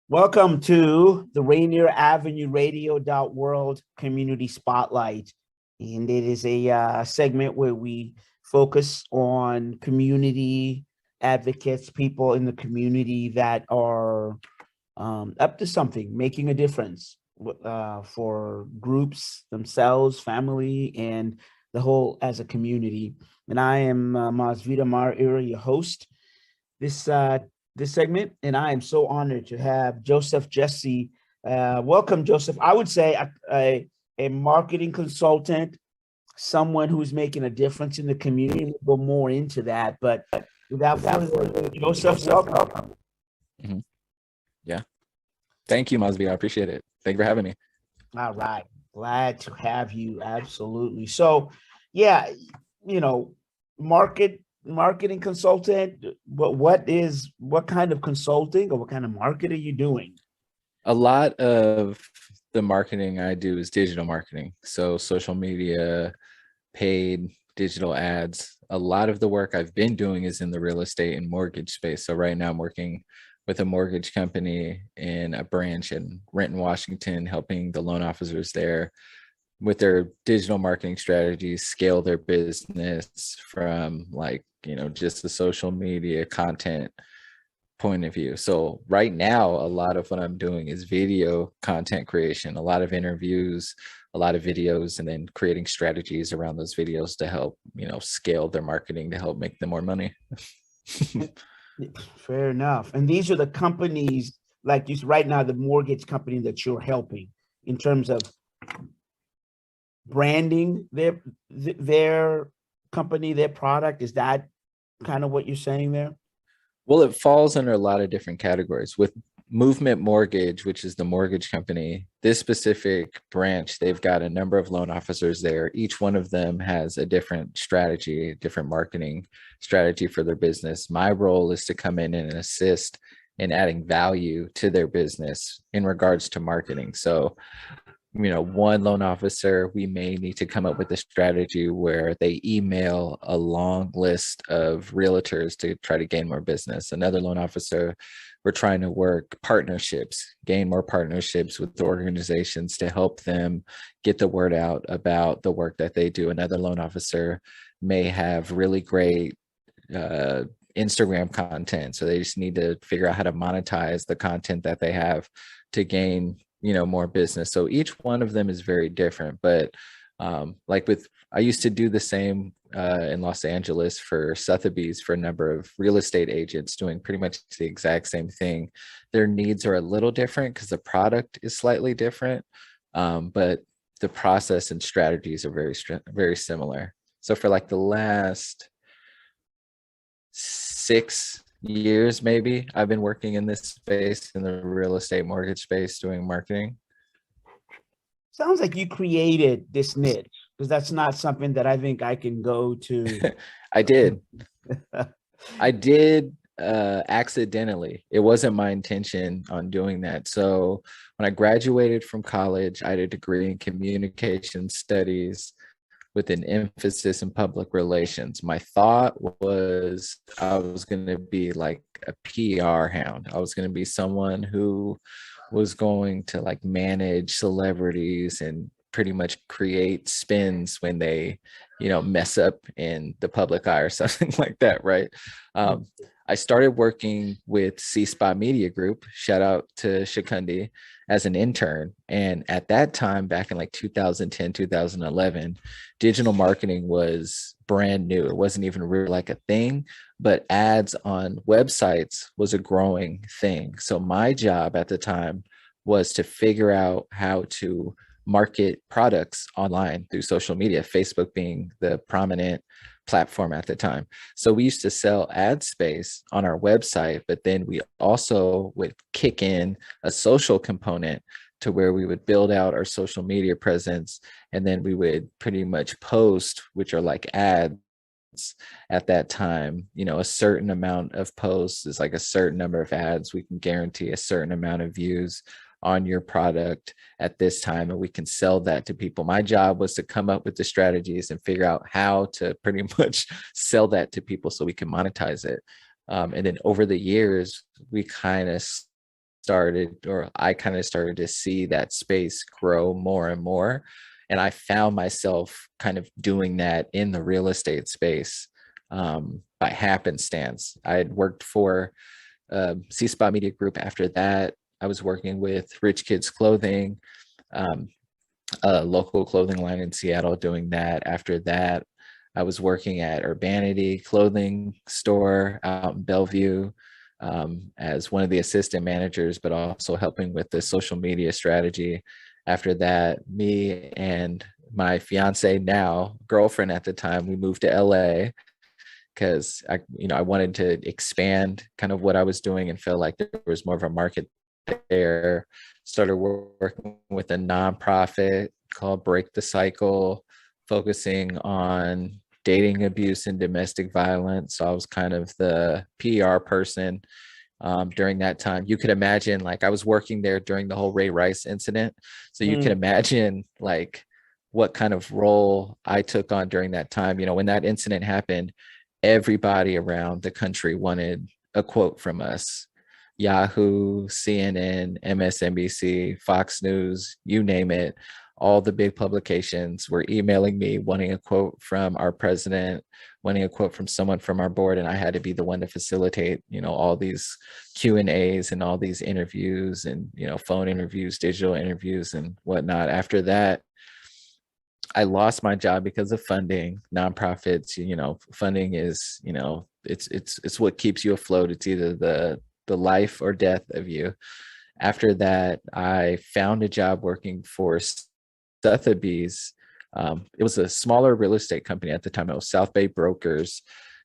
Welcome to the Rainier Avenue Radio World Community Spotlight. And it is a segment where we focus on community advocates, people in the community that are up to something, making a difference for groups, themselves, family, and the whole as a community. And I am Mazvita Maraire, your host. This segment, and I am so honored to have Josesh Jessie. Welcome, Joseph. I would say a marketing consultant, someone who's making a difference in the community. We'll go more into that, but without further ado, Joseph, welcome. Mm-hmm. Yeah. Thank you, Mazvita. I appreciate it. Thank you for having me. All right. Glad to have you. Absolutely. So, yeah, marketing consultant, what kind of consulting or what kind of market are you doing? A lot of the marketing I do is digital marketing. So social media, paid digital ads. A lot of the work I've been doing is in the real estate and mortgage space. So right now I'm working with a mortgage company in a branch in Renton, Washington, helping the loan officers there with their digital marketing strategies, scale their business from just the social media content point of view. So right now, a lot of what I'm doing is video content creation, a lot of interviews, a lot of videos, and then creating strategies around those videos to help, scale their marketing to help make them more money. Fair enough. And these are the companies, like you right now, the mortgage company that you're helping in terms of branding their company, their product. Is that kind of what you're saying there? Well, it falls under a lot of different categories. With Movement Mortgage, which is the mortgage company, this specific branch, they've got a number of loan officers there. Each one of them has a different strategy, a different marketing strategy for their business. My role is to come in and assist in adding value to their business in regards to marketing. So one loan officer, we may need to come up with a strategy where they email a long list of realtors to try to gain more business. Another loan officer, we're trying to work partnerships, gain more partnerships with the organizations to help them get the word out about the work that they do. Another loan officer may have really great Instagram content, so they just need to figure out how to monetize the content that they have to gain more business. So each one of them is very different, but I used to do the same in Los Angeles for Sotheby's for a number of real estate agents doing pretty much the exact same thing. Their needs are a little different because the product is slightly different, but the process and strategies are very similar. So for like the last 6 years, maybe, I've been working in this space, in the real estate mortgage space, doing marketing. Sounds like you created this niche, because that's not something that I think I can go to. I did accidentally. It wasn't my intention on doing that. So when I graduated from college, I had a degree in communication studies with an emphasis in public relations. My thought was I was going to be like a PR hound. I was going to be someone who was going to manage celebrities and pretty much create spins when they, mess up in the public eye or something like that, right? I started working with C-Spot Media Group, shout out to Shakundi, as an intern. And at that time, back in 2010, 2011, digital marketing was brand new. It wasn't even really a thing, but ads on websites was a growing thing. So my job at the time was to figure out how to market products online through social media, Facebook being the prominent platform at the time. So we used to sell ad space on our website, but then we also would kick in a social component to where we would build out our social media presence, and then we would pretty much post, which are like ads at that time. A certain amount of posts is like a certain number of ads. We can guarantee a certain amount of views on your product at this time, and we can sell that to people. My job was to come up with the strategies and figure out how to pretty much sell that to people so we can monetize it. And then over the years, we kind of I kind of started to see that space grow more and more. And I found myself kind of doing that in the real estate space by happenstance. I had worked for C-Spot Media Group. After that, I was working with Rich Kids Clothing, a local clothing line in Seattle, doing that. After that, I was working at Urbanity Clothing Store out in Bellevue as one of the assistant managers, but also helping with the social media strategy. After that, me and my fiance, now girlfriend at the time, we moved to LA because I wanted to expand kind of what I was doing and felt like there was more of a market there. Started working with a nonprofit called Break the Cycle, focusing on dating abuse and domestic violence. So I was kind of the PR person during that time. You could imagine, like, I was working there during the whole Ray Rice incident. So you can imagine like what kind of role I took on during that time. When that incident happened, everybody around the country wanted a quote from us. Yahoo, CNN, MSNBC, Fox News, you name it. All the big publications were emailing me wanting a quote from our president, wanting a quote from someone from our board, and I had to be the one to facilitate, all these Q&As and all these interviews and, phone interviews, digital interviews and whatnot. After that, I lost my job because of funding. Nonprofits, funding is, it's what keeps you afloat. It's either the life or death of you. After that, I found a job working for Sotheby's. It was a smaller real estate company at the time. It was South Bay Brokers.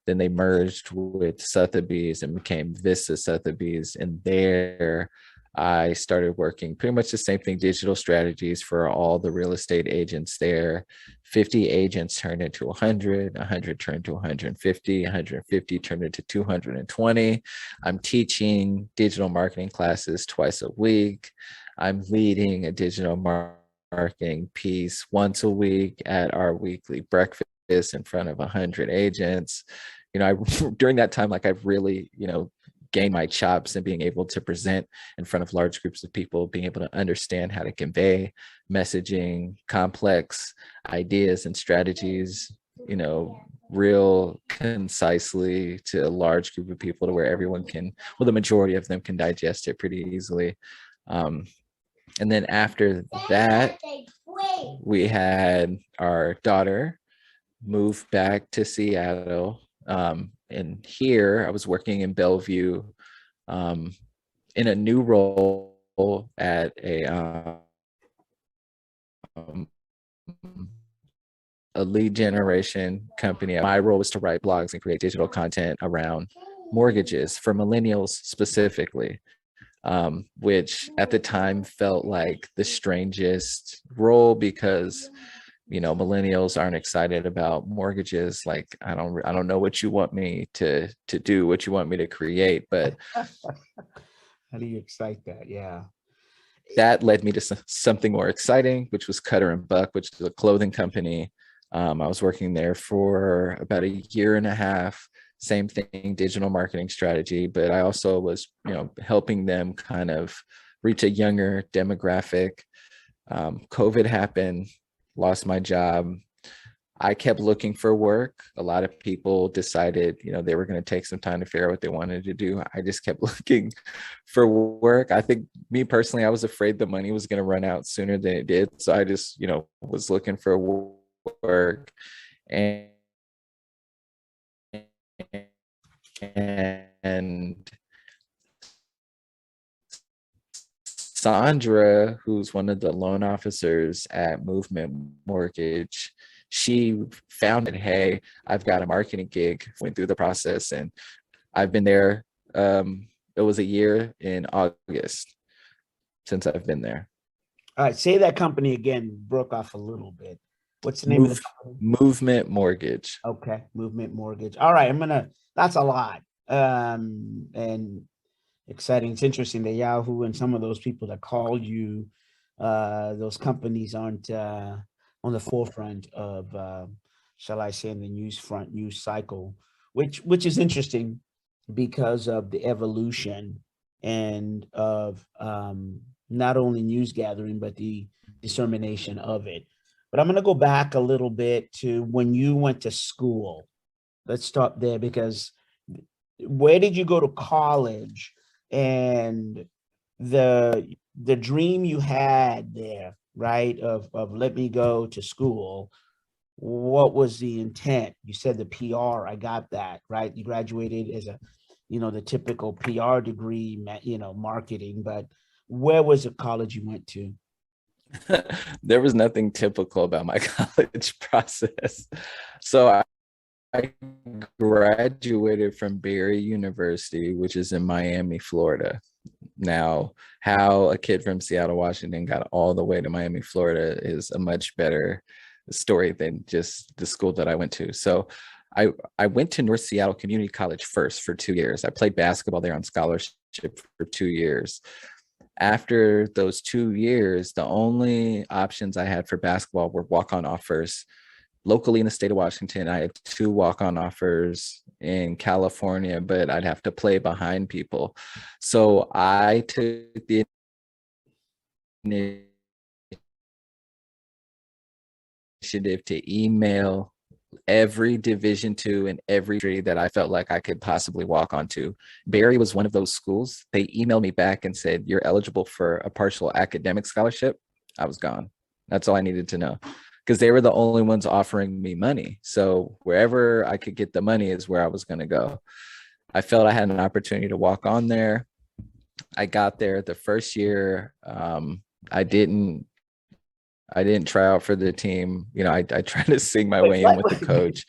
Then they merged with Sotheby's and became Vista Sotheby's. And there I started working pretty much the same thing, digital strategies for all the real estate agents there. 50 agents turned into 100, 100 turned to 150, 150 turned into 220. I'm teaching digital marketing classes twice a week. I'm leading a digital marketing piece once a week at our weekly breakfast in front of 100 agents. During that time, like, I've really, gained my chops and being able to present in front of large groups of people, being able to understand how to convey messaging, complex ideas and strategies, real concisely to a large group of people to where everyone can, well, the majority of them can digest it pretty easily. And then after that, we had our daughter move back to Seattle. And here I was working in Bellevue in a new role at a lead generation company. My role was to write blogs and create digital content around mortgages for millennials specifically, which at the time felt like the strangest role because millennials aren't excited about mortgages. Like, I don't know what you want me to do, what you want me to create, but how do you excite that? Yeah. That led me to something more exciting, which was Cutter and Buck, which is a clothing company. I was working there for about a year and a half. Same thing, digital marketing strategy, but I also was, helping them kind of reach a younger demographic. COVID happened, lost my job. I kept looking for work. A lot of people decided, they were going to take some time to figure out what they wanted to do. I just kept looking for work. I think, me personally, I was afraid the money was going to run out sooner than it did. So I just, was looking for work. And Sandra, who's one of the loan officers at Movement Mortgage, she found it. Hey, I've got a marketing gig. Went through the process, and I've been there. It was a year in August since I've been there. All right, say that company again. Broke off a little bit. What's the name of the company? Movement Mortgage. Okay, Movement Mortgage. All right, that's a lot. And exciting. It's interesting that Yahoo and some of those people that called you, those companies aren't on the forefront of, shall I say, in the news cycle, which is interesting because of the evolution and of not only news gathering, but the dissemination of it. But I'm going to go back a little bit to when you went to school. Let's stop there, because where did you go to college, and the dream you had there, right? Of let me go to school. What was the intent? You said the PR. I got that, right? You graduated as a, the typical PR degree, marketing, but where was the college you went to? There was nothing typical about my college process. So I graduated from Barry University, which is in Miami, Florida. Now, how a kid from Seattle, Washington got all the way to Miami, Florida is a much better story than just the school that I went to. So I went to North Seattle Community College first for 2 years. I played basketball there on scholarship for 2 years. After those 2 years, the only options I had for basketball were walk-on offers. Locally in the state of Washington, I had 2 walk-on offers in California, but I'd have to play behind people. So I took the initiative to email every Division II and every tree that I felt like I could possibly walk onto. Barry was one of those schools. They emailed me back and said, "You're eligible for a partial academic scholarship." I was gone. That's all I needed to know, because they were the only ones offering me money. So wherever I could get the money is where I was going to go. I felt I had an opportunity to walk on there. I got there the first year. I didn't try out for the team. I tried to sing my way in with the coach.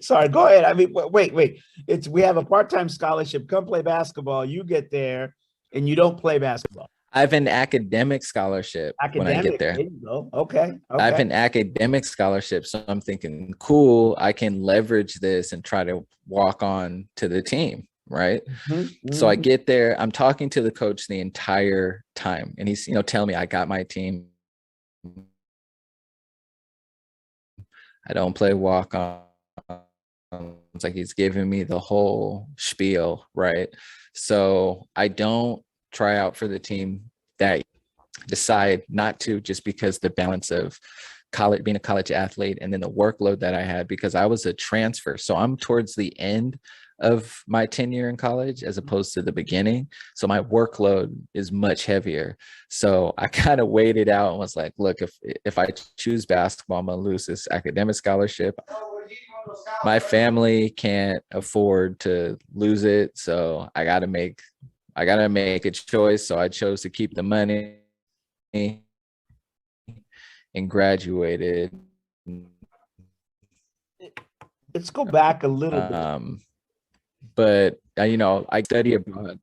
Sorry, go ahead. I mean, wait. We have a part-time scholarship. Come play basketball. You get there and you don't play basketball. I have an academic scholarship when I get there. There you go. Okay. I have an academic scholarship. So I'm thinking, cool, I can leverage this and try to walk on to the team. Right. Mm-hmm. So I get there, I'm talking to the coach the entire time, and he's, telling me I got my team. I don't play walk on. It's like he's giving me the whole spiel. Right. So I don't try out for the team. That decide not to, just because the balance of college, being a college athlete, and then the workload that I had, because I was a transfer. So I'm towards the end of my tenure in college as opposed to the beginning. So my workload is much heavier. So I kind of waited out and was like, look, if I choose basketball, I'm gonna lose this academic scholarship. My family can't afford to lose it. So I gotta make a choice. So I chose to keep the money and graduated. Let's go back a little bit. But I study abroad.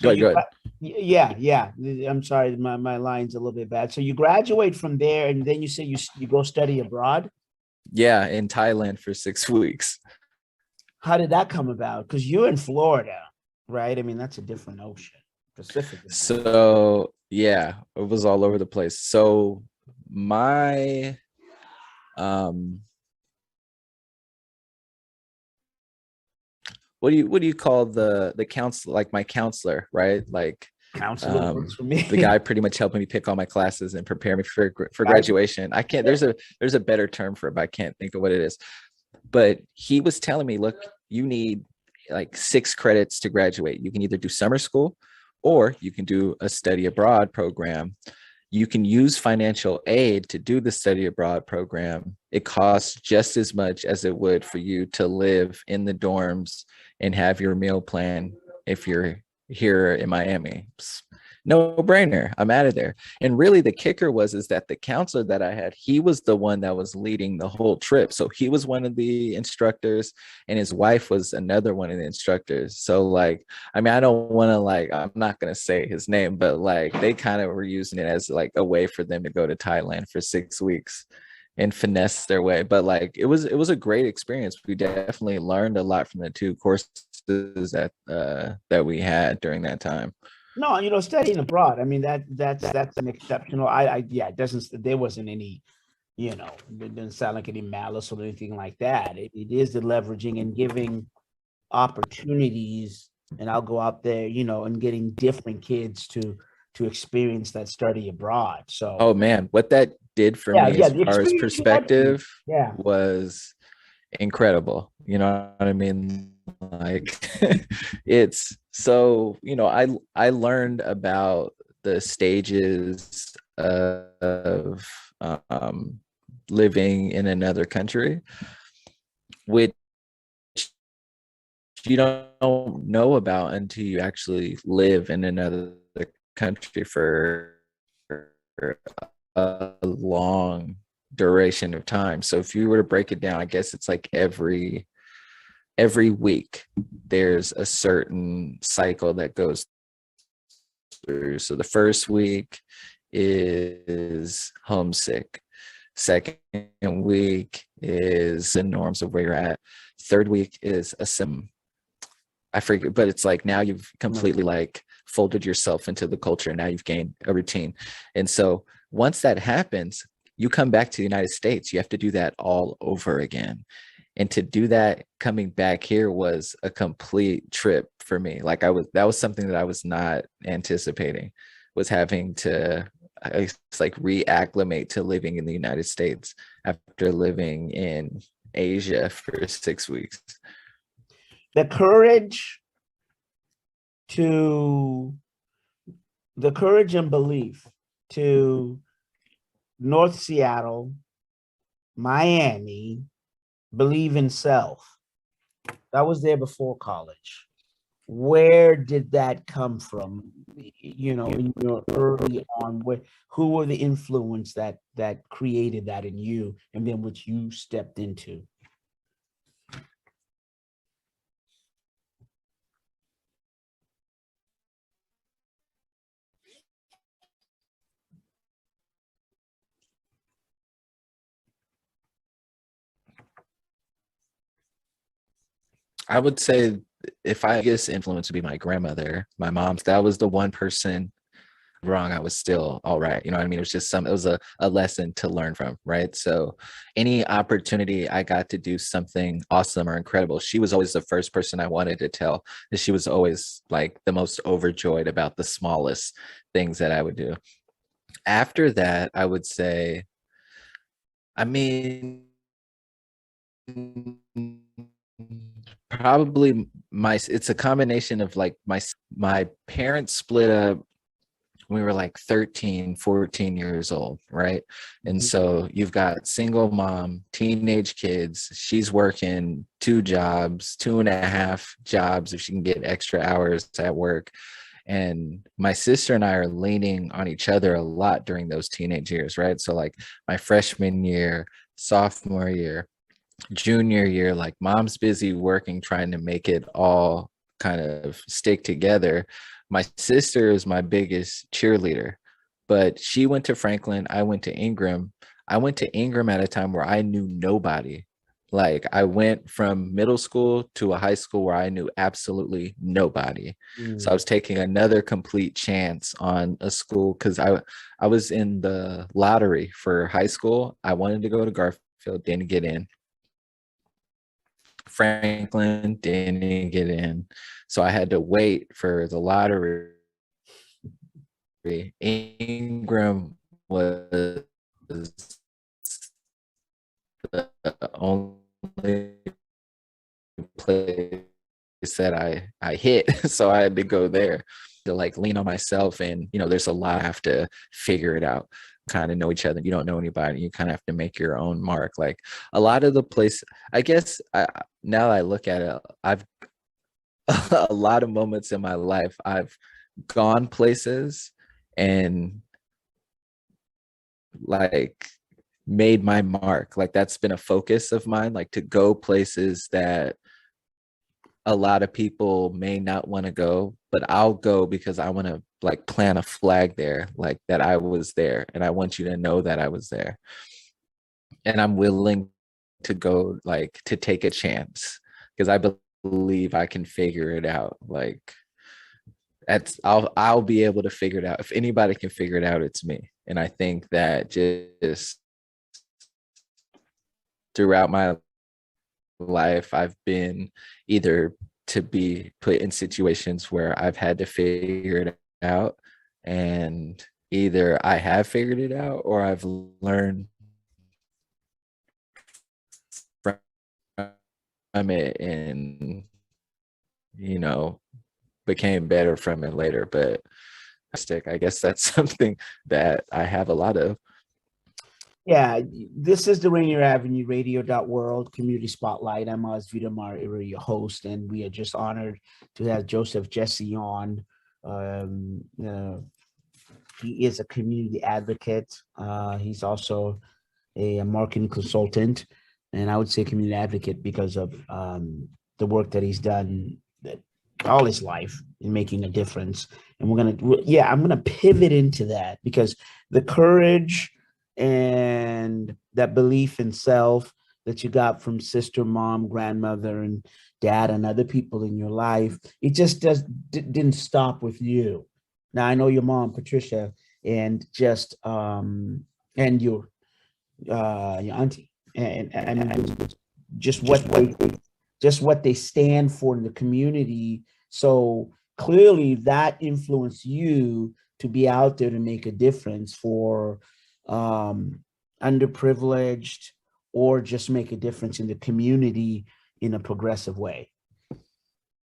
Go ahead. Yeah. I'm sorry, my line's a little bit bad. So you graduate from there, and then you say you go study abroad? Yeah, in Thailand for 6 weeks. How did that come about? Because you're in Florida, right? I mean, that's a different ocean, Pacific. So yeah, it was all over the place. So my what do you call the counselor, like my counselor, right? Like counselor works for me. The guy pretty much helping me pick all my classes and prepare me for graduation. I can't, there's a better term for it, but I can't think of what it is. But he was telling me, look, you need like 6 credits to graduate. You can either do summer school or you can do a study abroad program. You can use financial aid to do the study abroad program. It costs just as much as it would for you to live in the dorms and have your meal plan if you're here in Miami. No brainer. I'm out of there. And really the kicker is that the counselor that I had, he was the one that was leading the whole trip. So he was one of the instructors and his wife was another one of the instructors. So like, I mean, I don't want to I'm not going to say his name, but like they kind of were using it as like a way for them to go to Thailand for 6 weeks and finesse their way. But like, it was a great experience. We definitely learned a lot from the 2 courses that we had during that time. No, studying abroad. I mean, that's an exceptional. It doesn't. There wasn't any, it didn't sound like any malice or anything like that. It is the leveraging and giving opportunities, and I'll go out there, and getting different kids to experience that study abroad. So, Oh man, what that did for yeah, me yeah, as the far as experience you had to, perspective yeah, was incredible. You know what I mean? Like it's so, I learned about the stages of living in another country, which you don't know about until you actually live in another country for a long duration of time. So if you were to break it down, I guess it's like every week there's a certain cycle that goes through. So the first week is homesick. Second week is the norms of where you're at. Third week is a sim. I forget, but it's like now you've completely like folded yourself into the culture. Now you've gained a routine. And so once that happens, you come back to the United States, you have to do that all over again. And to do that coming back here was a complete trip for me. Like that was something that I was not anticipating, was having to like reacclimate to living in the United States after living in Asia for 6 weeks. the courage to the courage and belief to North Seattle, Miami, believe in self. That was there before college. Where did that come from? In your early on, who were the influence that created that in you, and then which you stepped into? I would say if I guess influence would be my grandmother, my mom's. That was the one person wrong. I was still all right. You know what I mean? It was just it was a lesson to learn from, right? So any opportunity I got to do something awesome or incredible, she was always the first person I wanted to tell. And she was always like the most overjoyed about the smallest things that I would do. After that, I would say, I mean, probably it's a combination of like my parents split up when we were like 13, 14 years old, right? And so you've got single mom, teenage kids. She's working 2 jobs, 2.5 jobs if she can get extra hours at work. And my sister and I are leaning on each other a lot during those teenage years, right? So like my freshman year, sophomore year, junior year, like mom's busy working, trying to make it all kind of stick together. My sister is my biggest cheerleader, but she went to Franklin. I went to Ingram. I went to Ingram at a time where I knew nobody. Like I went from middle school to a high school where I knew absolutely nobody. So I was taking another complete chance on a school because I was in the lottery for high school. I wanted to go to Garfield, didn't get in. Franklin didn't get in. So I had to wait for the lottery. Ingram was the only place that I hit. So I had to go there to like lean on myself. And, there's a lot I have to figure it out, kind of know each other. You don't know anybody. You kind of have to make your own mark. Like a lot of the place, I guess now I look at it, I've a lot of moments in my life, I've gone places and like made my mark. Like that's been a focus of mine, like to go places that a lot of people may not want to go, but I'll go because I want to like plant a flag there, like that I was there, and I want you to know that I was there. And I'm willing to go, like to take a chance because I believe I can figure it out. Like I'll be able to figure it out. If anybody can figure it out, it's me. And I think that just throughout my life, I've been either to be put in situations where I've had to figure it out, and either I have figured it out or I've learned from it and, became better from it later. But I guess that's something that I have a lot of. Yeah, this is the Rainier Avenue Radio.world Community Spotlight. I'm Mazvita Maraire, your host, and we are just honored to have Josesh Jessie on. He is a community advocate. He's also a marketing consultant, and I would say community advocate because of the work that he's done all his life in making a difference. And I'm gonna pivot into that because the courage and that belief in self that you got from sister, mom, grandmother, and dad, and other people in your life, it just didn't stop with you. Now I know your mom, Patricia, and just and your auntie, and just what they stand for in the community. So clearly that influenced you to be out there to make a difference for underprivileged, or just make a difference in the community in a progressive way.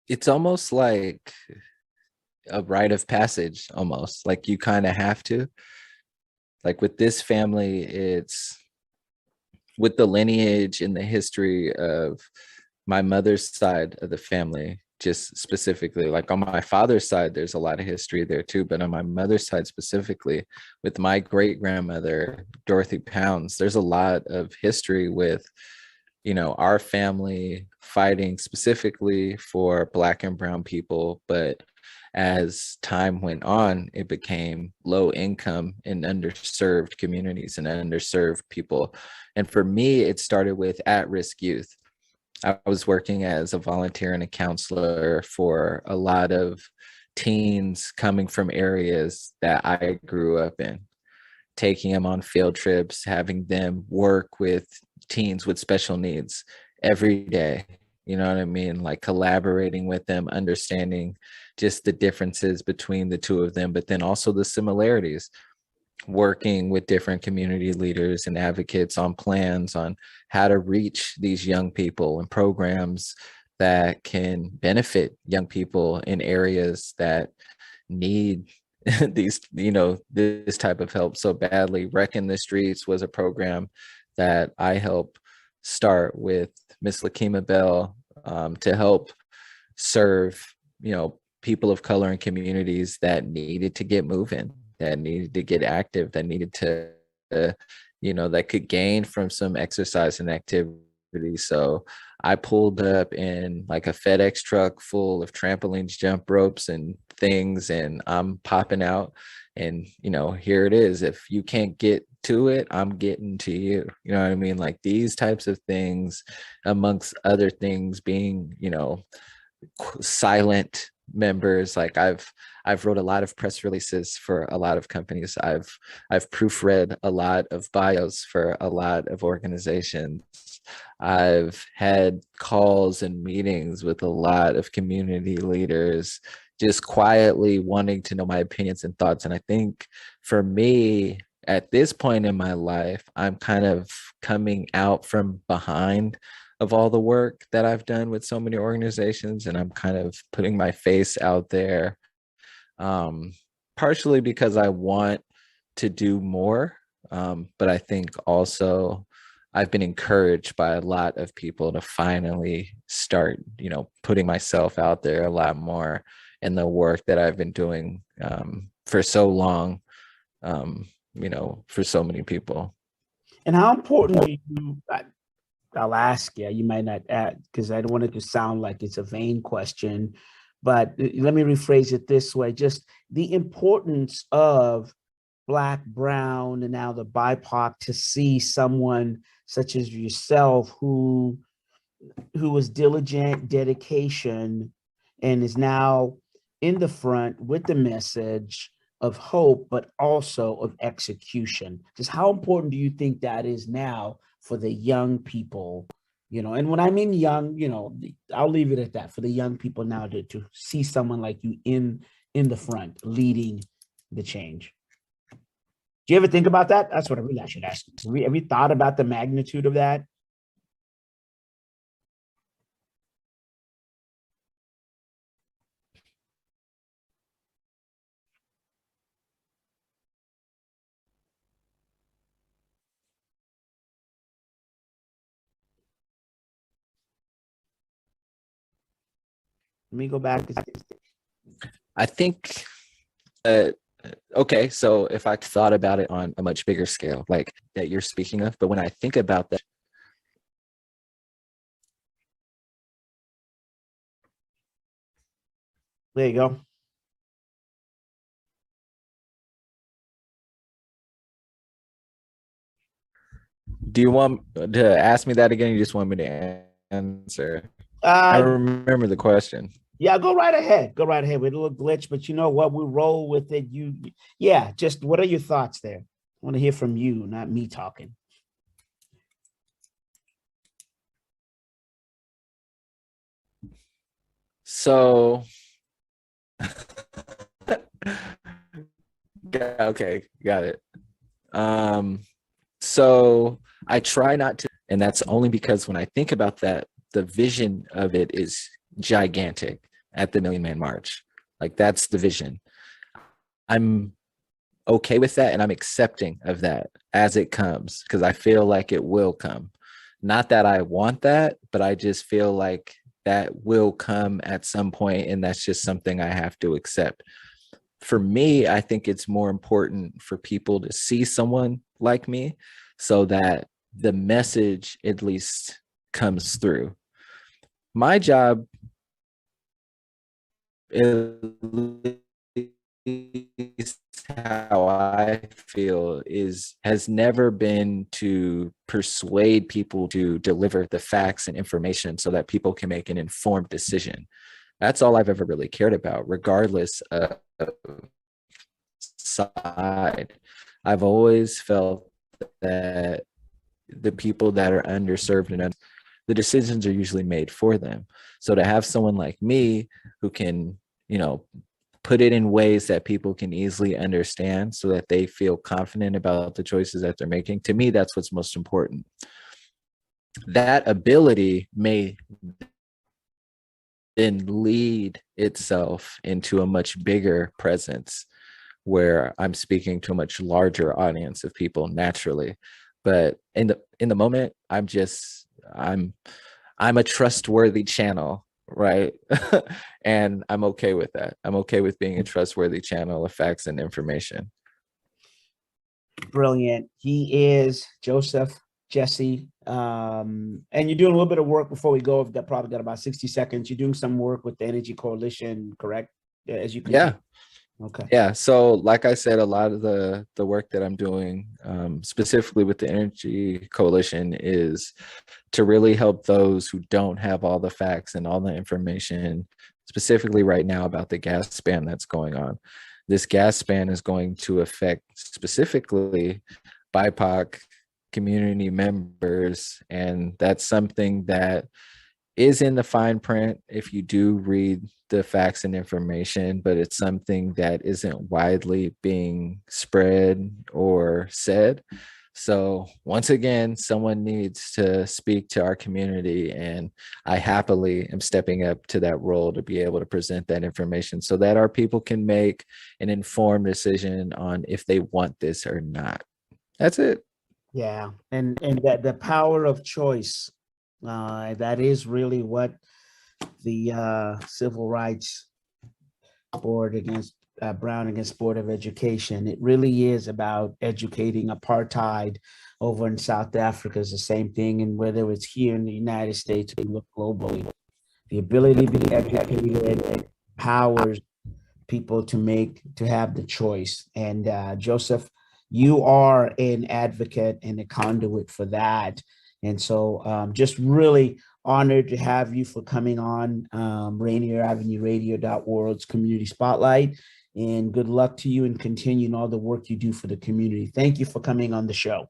It's almost like a rite of passage, almost like you kind of have to. Like with this family, it's with the lineage and the history of my mother's side of the family, just specifically, like on my father's side, there's a lot of history there too, but on my mother's side specifically, with my great grandmother, Dorothy Pounds, there's a lot of history with, our family fighting specifically for Black and brown people. But as time went on, it became low income and underserved communities and underserved people. And for me, it started with at-risk youth. I was working as a volunteer and a counselor for a lot of teens coming from areas that I grew up in, taking them on field trips, having them work with teens with special needs every day. You know what I mean? Like collaborating with them, understanding just the differences between the two of them, but then also the similarities. Working with different community leaders and advocates on plans on how to reach these young people and programs that can benefit young people in areas that need this type of help so badly. Wrecking the Streets was a program that I helped start with Miss Lakima Bell to help serve, people of color in communities that needed to get moving, that needed to get active, that needed to, that could gain from some exercise and activity. So I pulled up in like a FedEx truck full of trampolines, jump ropes, and things, and I'm popping out. And, here it is. If you can't get to it, I'm getting to you. You know what I mean? Like these types of things, amongst other things, being, silent members. Like I've wrote a lot of press releases for a lot of companies. I've proofread a lot of bios for a lot of organizations. I've had calls and meetings with a lot of community leaders, just quietly wanting to know my opinions and thoughts. And I think for me, at this point in my life, I'm kind of coming out from behind of all the work that I've done with so many organizations, and I'm kind of putting my face out there, partially because I want to do more, but I think also I've been encouraged by a lot of people to finally start, putting myself out there a lot more in the work that I've been doing for so long, for so many people. And how important do you, I'll ask you, you might not add, because I don't want it to sound like it's a vain question, but let me rephrase it this way: just the importance of Black, brown, and now the BIPOC to see someone such as yourself who was diligent, dedication, and is now in the front with the message of hope, but also of execution. Just how important do you think that is now for the young people And when I mean young, I'll leave it at that for the young people now to see someone like you in the front leading the change. Do you ever think about that? That's what I should ask you. Have you thought about the magnitude of that? Let me go back. I think, okay, so if I thought about it on a much bigger scale, like that you're speaking of, but when I think about that, there you go. do you want to ask me that again? You just want me to answer? I remember the question. Yeah, go right ahead. Go right ahead. With a little glitch, but you know what? We roll with it. Yeah, just what are your thoughts there? I want to hear from you, not me talking. So, okay, got it. So I try not to, and that's only because when I think about that, the vision of it is gigantic at the Million Man March. Like that's the vision. I'm okay with that and I'm accepting of that as it comes because I feel like it will come. Not that I want that, but I just feel like that will come at some point, and that's just something I have to accept. For me, I think it's more important for people to see someone like me so that the message at least comes through. My job, at least how I feel, has never been to persuade people to deliver the facts and information so that people can make an informed decision. That's all I've ever really cared about, regardless of side. I've always felt that the people that are underserved and the decisions are usually made for them. So to have someone like me who can, put it in ways that people can easily understand so that they feel confident about the choices that they're making, to me, that's what's most important. That ability may then lead itself into a much bigger presence where I'm speaking to a much larger audience of people naturally. But in the moment, I'm a trustworthy channel, right? And I'm okay with that. I'm okay with being a trustworthy channel of facts and information. Brilliant. He is Josesh Jessie. And you're doing a little bit of work before we go. I've probably got about 60 seconds. You're doing some work with the Energy Coalition, correct? As you continue. Yeah. Okay. Yeah. So like I said, a lot of the work that I'm doing, specifically with the Energy Coalition, is to really help those who don't have all the facts and all the information, specifically right now about the gas ban that's going on. This gas ban is going to affect specifically BIPOC community members, and that's something that is in the fine print if you do read the facts and information, but it's something that isn't widely being spread or said. So once again, someone needs to speak to our community, and I happily am stepping up to that role to be able to present that information so that our people can make an informed decision on if they want this or not. That's it. Yeah, and that the power of choice, that is really what the Civil Rights Board against Brown against Board of Education. It really is about educating. Apartheid over in South Africa is the same thing, and whether it's here in the United States or look globally, the ability to be educated powers people to have the choice. And Joseph, you are an advocate and a conduit for that. And so just really honored to have you for coming on Rainier Avenue Radio.World's Community Spotlight. And good luck to you in continuing all the work you do for the community. Thank you for coming on the show.